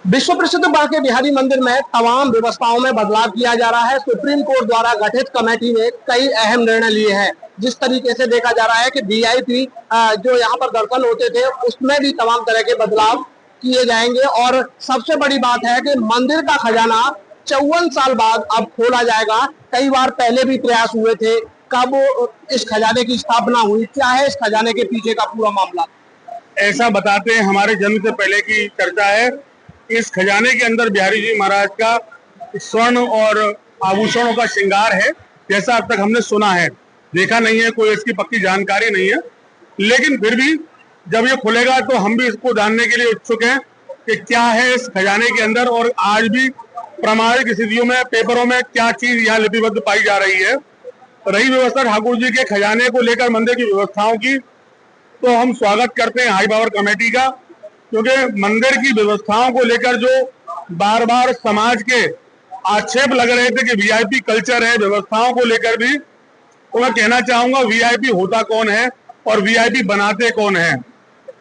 विश्व प्रसिद्ध बांके बिहारी मंदिर में तमाम व्यवस्थाओं में बदलाव किया जा रहा है। सुप्रीम कोर्ट द्वारा गठित कमेटी ने कई अहम निर्णय लिए हैं। जिस तरीके से देखा जा रहा है कि वीआईपी जो यहाँ पर दर्शन होते थे उसमें भी तमाम तरह के बदलाव किए जाएंगे। और सबसे बड़ी बात है कि मंदिर का खजाना 54 साल बाद अब खोला जाएगा। कई बार पहले भी प्रयास हुए थे, कब इस खजाने की स्थापना हुई, क्या है इस खजाने के पीछे का पूरा मामला? ऐसा बताते हैं, हमारे जन्म से पहले की चर्चा है। इस खजाने के अंदर बिहारी जी महाराज का स्वर्ण और आभूषणों का श्रृंगार है, जैसा अब तक हमने सुना है। देखा नहीं है, कोई इसकी पक्की जानकारी नहीं है, लेकिन फिर भी जब ये खुलेगा तो हम भी इसको जानने के लिए उत्सुक हैं कि क्या है इस खजाने के अंदर। और आज भी प्रामाणिक स्थितियों में पेपरों में क्या चीज यहाँ लिपिबद्ध पाई जा रही है। रही व्यवस्था ठाकुर जी के खजाने को लेकर मंदिर की व्यवस्थाओं की, तो हम स्वागत करते हैं हाई पावर कमेटी का, क्योंकि मंदिर की व्यवस्थाओं को लेकर जो बार बार समाज के आक्षेप लग रहे थे कि वीआईपी कल्चर है, व्यवस्थाओं को लेकर भी, तो मैं कहना चाहूंगा वीआईपी होता कौन है और वीआईपी बनाते कौन है।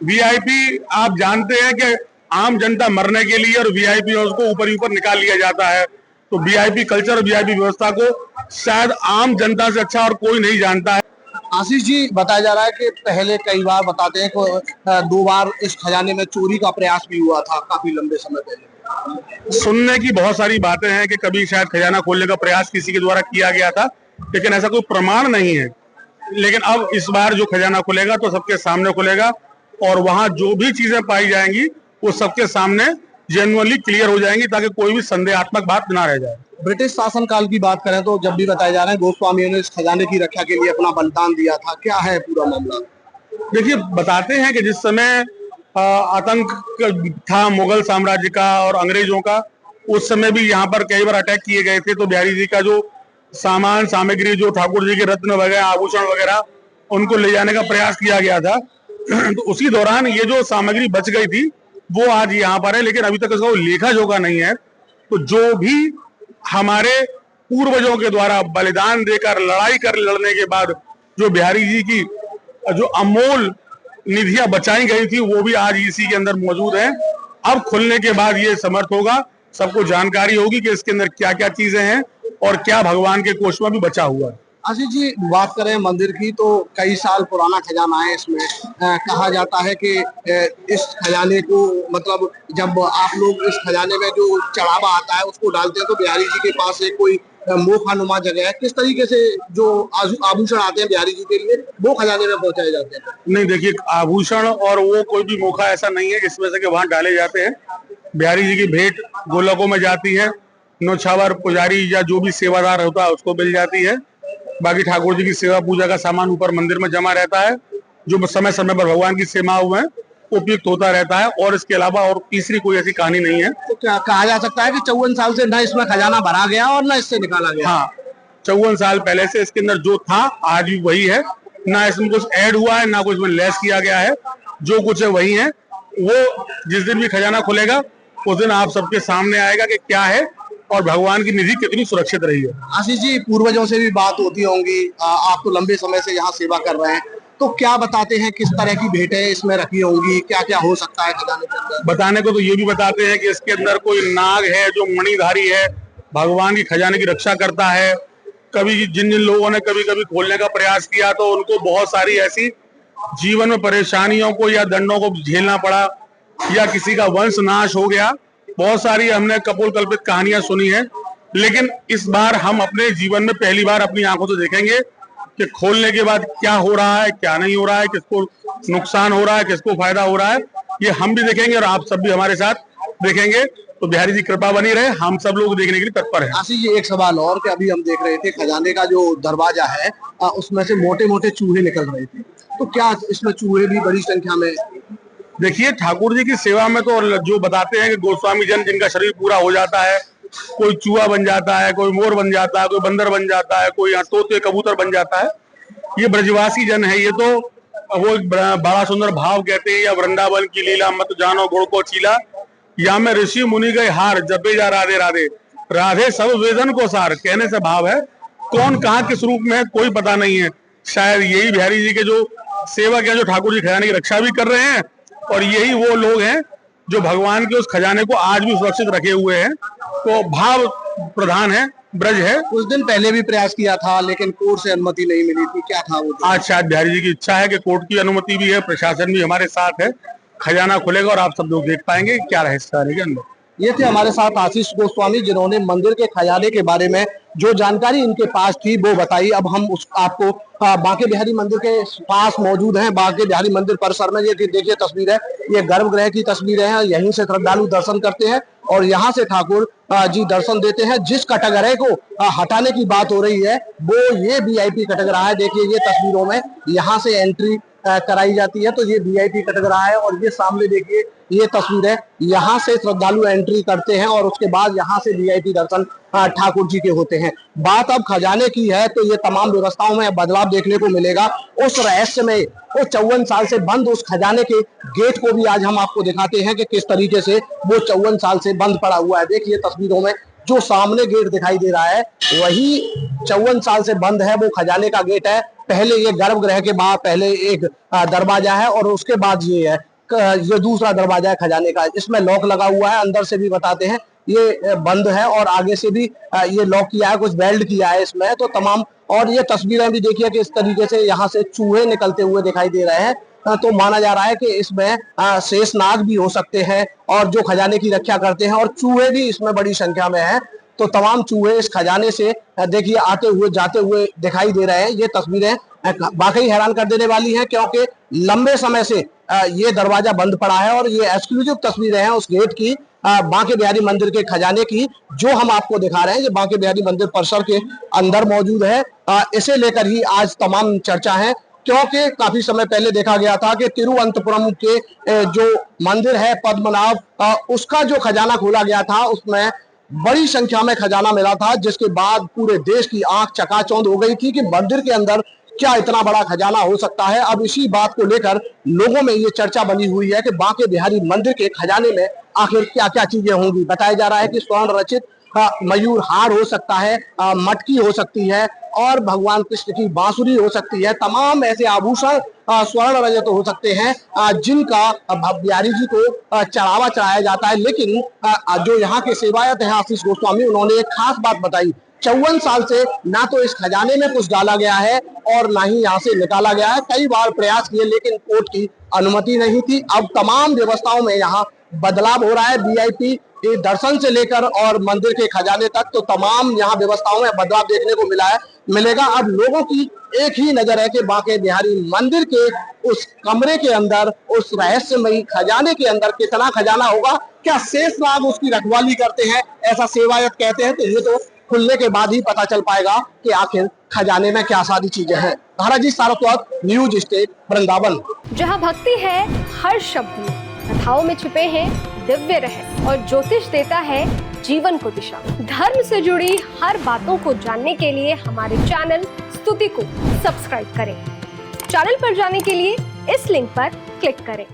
वीआईपी आप जानते हैं कि आम जनता मरने के लिए और वीआईपी को ऊपर ऊपर निकाल लिया जाता है। तो वीआईपी कल्चर और वीआईपी व्यवस्था को शायद आम जनता से अच्छा और कोई नहीं जानता है। आशीष जी, बताया जा रहा है कि पहले कई बार बताते हैं कि 2 बार इस खजाने में चोरी का प्रयास भी हुआ था काफी लंबे समय पहले। सुनने की बहुत सारी बातें हैं कि कभी शायद खजाना खोलने का प्रयास किसी के द्वारा किया गया था, लेकिन ऐसा कोई प्रमाण नहीं है। लेकिन अब इस बार जो खजाना खुलेगा तो सबके सामने खुलेगा और वहां जो भी चीजें पाई जाएंगी वो सबके सामने जेन्युइनली क्लियर हो जाएंगी, ताकि कोई भी संदेहात्मक बात ना रह जाए। ब्रिटिश शासनकाल की बात करें तो जब भी बताया जा रहा है गोस्वामियों ने इस खजाने की रक्षा के लिए अपना बलिदान दिया था, क्या है पूरा मामला? देखिए, बताते हैं कि जिस समय आतंक था मुगल साम्राज्य का और अंग्रेजों का, उस समय भी यहाँ पर कई बार अटैक किए गए थे। तो बिहारी जी का जो सामान सामग्री, जो ठाकुर जी के रत्न वगैरह, आभूषण वगैरह, उनको ले जाने का प्रयास किया गया था। तो उसी दौरान ये जो सामग्री बच गई थी वो आज यहाँ पर है, लेकिन अभी तक इसका लेखा जोखा नहीं है। तो जो भी हमारे पूर्वजों के द्वारा बलिदान देकर लड़ाई कर लड़ने के बाद जो बिहारी जी की जो अमोल निधियां बचाई गई थी वो भी आज इसी के अंदर मौजूद है। अब खुलने के बाद ये समर्थ होगा, सबको जानकारी होगी कि इसके अंदर क्या क्या चीजें हैं और क्या भगवान के कोष में भी बचा हुआ है। आशीष जी, बात करें मंदिर की तो कई साल पुराना खजाना है। इसमें कहा जाता है कि इस खजाने को, मतलब जब आप लोग इस खजाने में जो चढ़ावा आता है उसको डालते हैं तो बिहारी जी के पास एक कोई मोखानुमा जगह है। किस तरीके से जो आभूषण आते हैं बिहारी जी के लिए वो खजाने में पहुंचाए जाते हैं? नहीं, देखिए, आभूषण और वो कोई भी मोखा ऐसा नहीं है जिसमें से कि वहां डाले जाते हैं। बिहारी जी की भेंट गोलकों में जाती है, नौछावर पुजारी या जो भी सेवादार होता है उसको मिल जाती है। बाकी ठाकुर जी की सेवा पूजा का सामान ऊपर मंदिर में जमा रहता है, जो समय समय पर भगवान की सेवाओं में उपयुक्त होता रहता है। और इसके अलावा और तीसरी कोई ऐसी कहानी नहीं है। तो क्या कहा जा सकता है कि 54 साल से न इसमें खजाना भरा गया और न इससे निकाला गया? हाँ, 54 साल पहले से इसके अंदर जो था आज भी वही है। ना इसमें कुछ ऐड हुआ है, ना कुछ इसमें लेस किया गया है। जो कुछ है वही है। वो जिस दिन भी खजाना खुलेगा उस दिन आप सबके सामने आएगा कि क्या है और भगवान की निधि कितनी सुरक्षित रही है। आशीष जी, पूर्वजों से भी बात होती होंगी, आप तो लंबे समय से यहाँ सेवा कर रहे हैं, तो क्या बताते हैं किस तरह की भेंटें इसमें रखी होंगी, क्या क्या हो सकता है खजाने के अंदर? बताने को तो ये भी बताते हैं कि इसके अंदर कोई नाग है जो मणिधारी है, भगवान की खजाने की रक्षा करता है। कभी जिन जिन लोगों ने कभी कभी खोलने का प्रयास किया तो उनको बहुत सारी ऐसी जीवन में परेशानियों को या दंडों को झेलना पड़ा, या किसी का वंश नाश हो गया। बहुत सारी हमने कपोल कल्पित कहानियां सुनी है। लेकिन इस बार हम अपने जीवन में पहली बार अपनी आंखों से देखेंगे कि खोलने के बाद क्या हो रहा है, क्या नहीं हो रहा है, किसको नुकसान हो रहा है, किसको फायदा हो रहा है, ये हम भी देखेंगे और आप सब भी हमारे साथ देखेंगे। तो बिहारी जी कृपा बनी रहे, हम सब लोग देखने के लिए तत्पर हैं। आशीष जी, एक सवाल और कि अभी हम देख रहे थे खजाने का जो दरवाजा है उसमें से मोटे मोटे चूहे निकल रहे थे, तो क्या इसमें चूहे भी बड़ी संख्या में? देखिए, ठाकुर जी की सेवा में तो जो बताते हैं कि गोस्वामी जन जिनका शरीर पूरा हो जाता है, कोई चूहा बन जाता है, कोई मोर बन जाता है, कोई बंदर बन जाता है, कोई तोते कबूतर बन जाता है। ये ब्रजवासी जन है। ये तो वो एक बड़ा सुंदर भाव कहते हैं, या वृंदावन की लीला मत जानो गुड़ को चीला, या मैं ऋषि मुनि गए हार जपे जा राधे राधे, राधे सब वेदन को सार। कहने से भाव है कौन कहाँ किस रूप में है कोई पता नहीं है। शायद यही बिहारी जी के जो सेवक है जो ठाकुर जी खजाने की रक्षा भी कर रहे हैं, और यही वो लोग हैं जो भगवान के उस खजाने को आज भी सुरक्षित रखे हुए हैं। तो भाव प्रधान है, ब्रज है। कुछ दिन पहले भी प्रयास किया था लेकिन कोर्ट से अनुमति नहीं मिली थी, क्या था वो? आज शायद बिहारी जी की इच्छा है कि कोर्ट की अनुमति भी है, प्रशासन भी हमारे साथ है, खजाना खुलेगा और आप सब लोग देख पाएंगे क्या रहस्य है के अंदर। ये थे हमारे साथ आशीष गोस्वामी, जिन्होंने मंदिर के खजाने के बारे में जो जानकारी इनके पास थी वो बताई। अब हम आपको बांके बिहारी मंदिर के पास मौजूद हैं, बांके बिहारी मंदिर परिसर में। ये देखिए तस्वीर है, ये गर्भगृह की तस्वीरें हैं। यहीं से श्रद्धालु दर्शन करते हैं और यहाँ से ठाकुर जी दर्शन देते हैं। जिस कटघरे को हटाने की बात हो रही है वो ये वीआईपी कटघरा है। देखिए ये तस्वीरों में यहाँ से एंट्री कराई जाती है, तो ये वीआईपी कटघरा है। और ये सामने देखिए ये तस्वीर है, यहाँ से श्रद्धालु एंट्री करते हैं और उसके बाद यहाँ से वीआईपी दर्शन ठाकुर जी के होते हैं। बात अब खजाने की है तो ये तमाम व्यवस्थाओं में बदलाव देखने को मिलेगा। उस रहस्य में वो 54 साल से बंद उस खजाने के गेट को भी आज हम आपको दिखाते हैं कि किस तरीके से वो 54 साल से बंद पड़ा हुआ है। देखिए तस्वीरों में जो सामने गेट दिखाई दे रहा है वही 54 साल से बंद है, वो खजाने का गेट है। पहले ये गर्भगृह के बाद पहले एक दरवाजा है और उसके बाद ये है, ये दूसरा दरवाजा है खजाने का। इसमें लॉक लगा हुआ है, अंदर से भी बताते हैं ये बंद है और आगे से भी ये लॉक किया है, कुछ वेल्ड किया है इसमें। तो तमाम और ये तस्वीरें भी देखिए कि इस तरीके से यहाँ से चूहे निकलते हुए दिखाई दे रहे हैं। तो माना जा रहा है कि इसमें शेषनाग भी हो सकते हैं और जो खजाने की रक्षा करते हैं, और चूहे भी इसमें बड़ी संख्या में हैं। तो तमाम चूहे इस खजाने से देखिए आते हुए जाते हुए दिखाई दे रहे हैं। ये तस्वीरें वाकई हैरान कर देने वाली हैं, क्योंकि लंबे समय से ये दरवाजा बंद पड़ा है। और ये एक्सक्लूसिव तस्वीरें हैं उस गेट की, बांके बिहारी मंदिर के खजाने की, जो हम आपको दिखा रहे हैं। ये बांके बिहारी मंदिर परिसर के अंदर मौजूद है। इसे लेकर ही आज तमाम चर्चा है, क्योंकि काफी समय पहले देखा गया था कि तिरुवनंतपुरम के जो मंदिर है पद्मनाभ, उसका जो खजाना खोला गया था उसमें बड़ी संख्या में खजाना मिला था, जिसके बाद पूरे देश की आंख चकाचौंध हो गई थी कि मंदिर के अंदर क्या इतना बड़ा खजाना हो सकता है। अब इसी बात को लेकर लोगों में ये चर्चा बनी हुई है कि बांके बिहारी मंदिर के खजाने में आखिर क्या क्या चीजें होंगी। बताया जा रहा है कि स्वर्ण रचित मयूर हार हो सकता है, मटकी हो सकती है और भगवान कृष्ण की बांसुरी हो सकती है। तमाम ऐसे आभूषण स्वर्ण रजत हो सकते हैं जिनका बिहारी जी को चढ़ावा चढ़ाया जाता है। लेकिन जो यहाँ के सेवायत हैं आशीष गोस्वामी, उन्होंने एक खास बात बताई। 54 साल से ना तो इस खजाने में कुछ डाला गया है और ना ही यहाँ से निकाला गया है। कई बार प्रयास किए लेकिन कोर्ट की अनुमति नहीं थी। अब तमाम व्यवस्थाओं में यहाँ बदलाव हो रहा है, वीआईपी दर्शन से लेकर और मंदिर के खजाने तक, तो तमाम यहाँ व्यवस्थाओं में बदलाव देखने को मिलेगा। अब लोगों की एक ही नजर है कि बांके बिहारी मंदिर के उस कमरे के अंदर, उस रहस्यमयी खजाने के अंदर कितना खजाना होगा। क्या शेषनाग उसकी रखवाली करते हैं, ऐसा सेवायत कहते हैं। तो ये तो खुलने के बाद ही पता चल पाएगा कि आखिर खजाने में क्या सारी चीजें हैं। महाराजी सारस्वत, न्यूज स्टेट, वृंदावन। जहाँ भक्ति है हर शब्द में, कथाओं में छुपे हैं दिव्य रहस्य और ज्योतिष देता है जीवन को दिशा। धर्म से जुड़ी हर बातों को जानने के लिए हमारे चैनल स्तुति को सब्सक्राइब करें। चैनल पर जाने के लिए इस लिंक पर क्लिक करें।